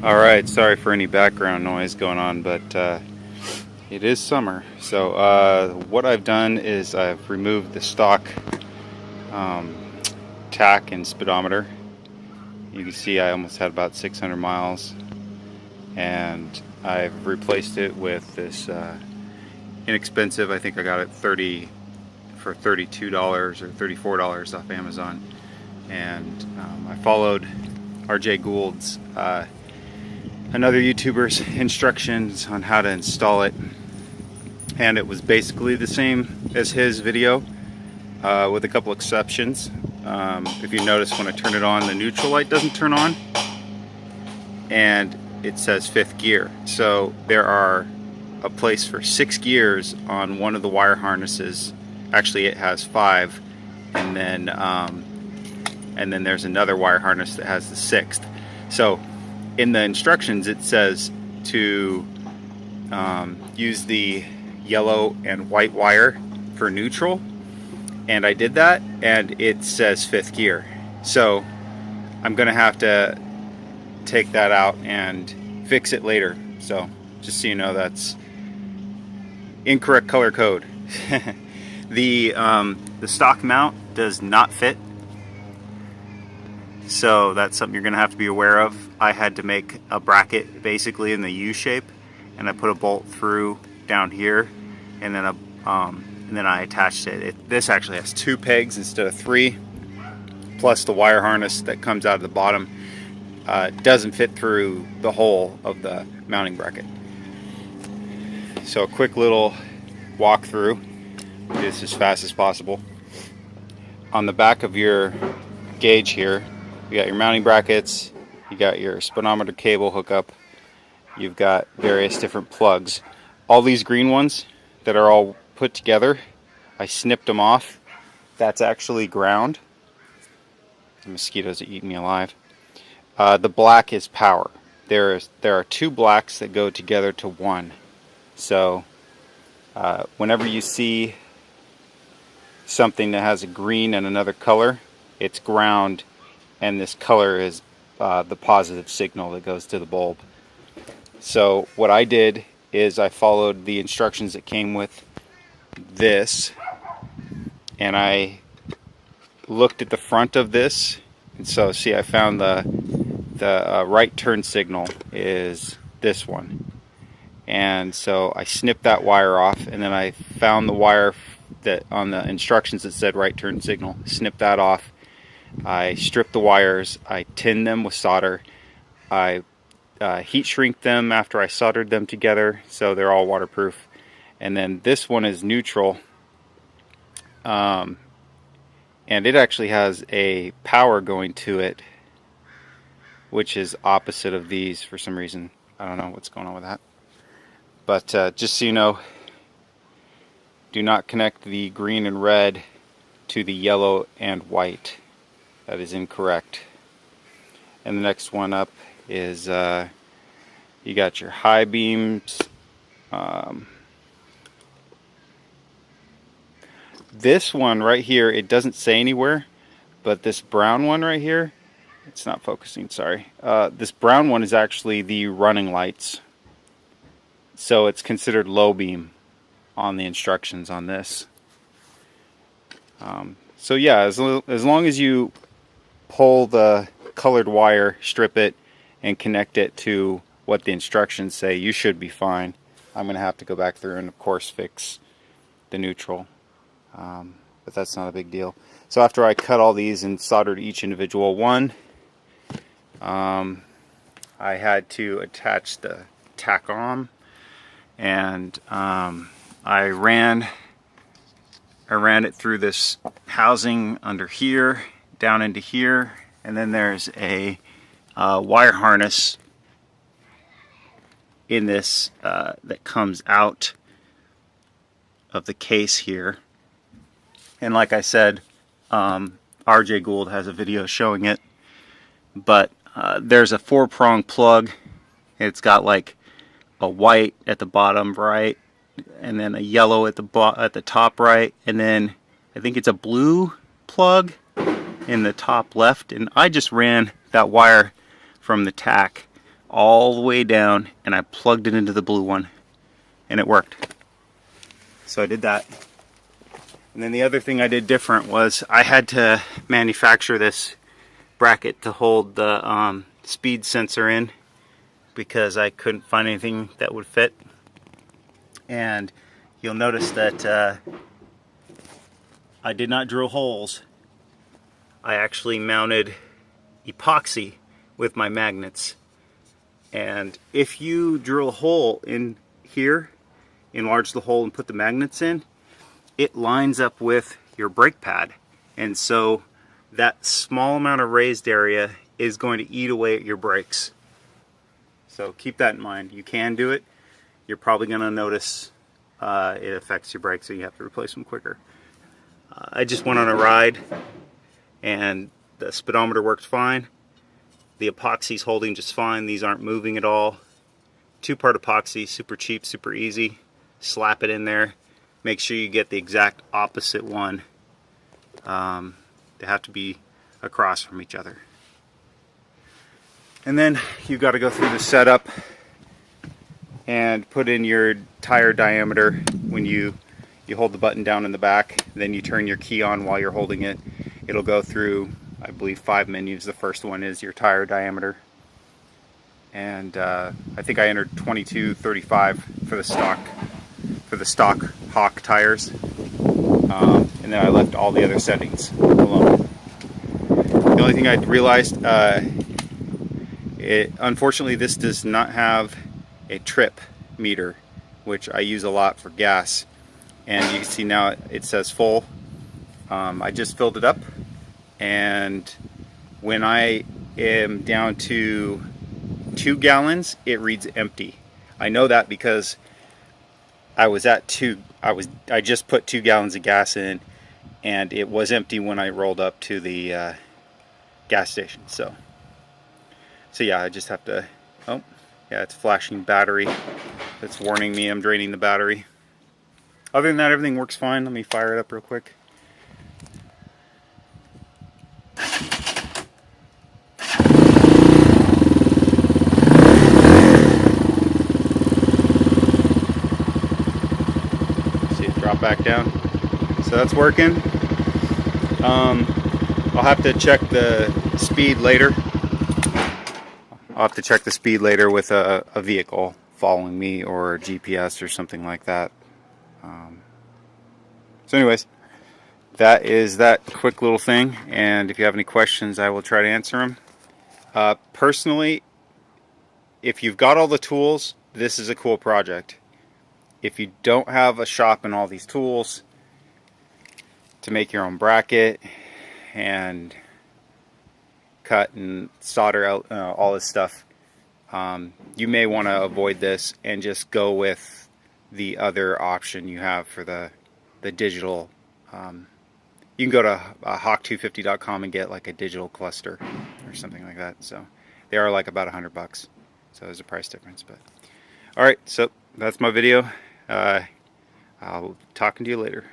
Alright, sorry for any background noise going on, but it is summer. So what I've done is I've removed the stock um, tach and speedometer. You can see I almost had about 600 miles, and I've replaced it with this inexpensive, I think I got it for $32 or $34 off Amazon. And I followed RJ Gould's another YouTuber's instructions on how to install it, and it was basically the same as his video with a couple exceptions. If you notice, when I turn it on, the neutral light doesn't turn on and it says 5th gear. So there are a place for 6 gears on one of the wire harnesses. Actually it has 5, and then there's another wire harness that has the 6th. So in the instructions it says to use the yellow and white wire for neutral, and I did that, and it says 5th gear. So I'm gonna have to take that out and fix it later. So just so you know, that's incorrect color code. The stock mount does not fit, so that's something you're gonna have to be aware of. I had to make a bracket basically in the U shape, and I put a bolt through down here, and then I attached it. This actually has 2 pegs instead of 3, plus the wire harness that comes out of the bottom doesn't fit through the hole of the mounting bracket. So a quick little walkthrough, do this as fast as possible. On the back of your gauge here, you got your mounting brackets, you got your speedometer cable hookup, you've got various different plugs. All these green ones that are all put together, I snipped them off. That's actually ground. The mosquitoes are eating me alive. The black is power. There are 2 blacks that go together to one. So whenever you see something that has a green and another color, it's ground, and this color is the positive signal that goes to the bulb. So what I did is I followed the instructions that came with this, and I looked at the front of this, and so see, I found the right turn signal is this one, and so I snipped that wire off, and then I found the wire that on the instructions that said right turn signal, snipped that off. I stripped the wires, I tinned them with solder, I heat shrink them after I soldered them together so they're all waterproof. And then this one is neutral, and it actually has a power going to it, which is opposite of these for some reason. I don't know what's going on with that. But just so you know, do not connect the green and red to the yellow and white. That is incorrect. And the next one up is you got your high beams. This one right here, it doesn't say anywhere, but this brown one right here, it's not focusing, sorry. This brown one is actually the running lights. So it's considered low beam on the instructions on this. So yeah, as long as you pull the colored wire, strip it, and connect it to what the instructions say, you should be fine. I'm going to have to go back through and of course fix the neutral. But that's not a big deal. So after I cut all these and soldered each individual one, I had to attach the tachom, and I ran it through this housing under here, down into here, and then there's a wire harness in this that comes out of the case here. And like I said, RJ Gould has a video showing it, but there's a 4-prong plug. It's got like a white at the bottom right, and then a yellow at the top right, and then I think it's a blue plug in the top left. And I just ran that wire from the tach all the way down, and I plugged it into the blue one, and it worked. So I did that. And then the other thing I did different was I had to manufacture this bracket to hold the speed sensor in, because I couldn't find anything that would fit. And you'll notice that I did not drill holes. I actually mounted epoxy with my magnets. And if you drill a hole in here, enlarge the hole and put the magnets in, it lines up with your brake pad. And so that small amount of raised area is going to eat away at your brakes. So keep that in mind. You can do it. You're probably going to notice it affects your brakes, so you have to replace them quicker. I just went on a ride and the speedometer worked fine. The epoxy's holding just fine. These aren't moving at all. 2-part epoxy, super cheap, super easy. Slap it in there. Make sure you get the exact opposite one. They have to be across from each other. And then you've got to go through the setup and put in your tire diameter. When you hold the button down in the back, then you turn your key on while you're holding it. It'll go through, I believe, 5 menus. The first one is your tire diameter. And I think I entered 2235 for the stock Hawk tires. And then I left all the other settings alone. The only thing I realized, unfortunately this does not have a trip meter, which I use a lot for gas. And you can see now it says full. I just filled it up, and when I am down to 2 gallons, it reads empty. I know that because I just put 2 gallons of gas in, and it was empty when I rolled up to the gas station. So yeah, I just have to. Oh, yeah, it's flashing battery. It's warning me I'm draining the battery. Other than that, everything works fine. Let me fire it up real quick. See it drop back down. So that's working. I'll have to check the speed later. I'll have to check the speed later with a vehicle following me or GPS or something like that. So anyways, that is that quick little thing, and if you have any questions, I will try to answer them. Personally, if you've got all the tools, this is a cool project. If you don't have a shop and all these tools to make your own bracket and cut and solder out all this stuff, you may want to avoid this and just go with the other option you have for the digital. You can go to hawk250.com and get like a digital cluster or something like that. So they are like about $100, so there's a price difference. But all right, so that's my video. I'll be talking to you later.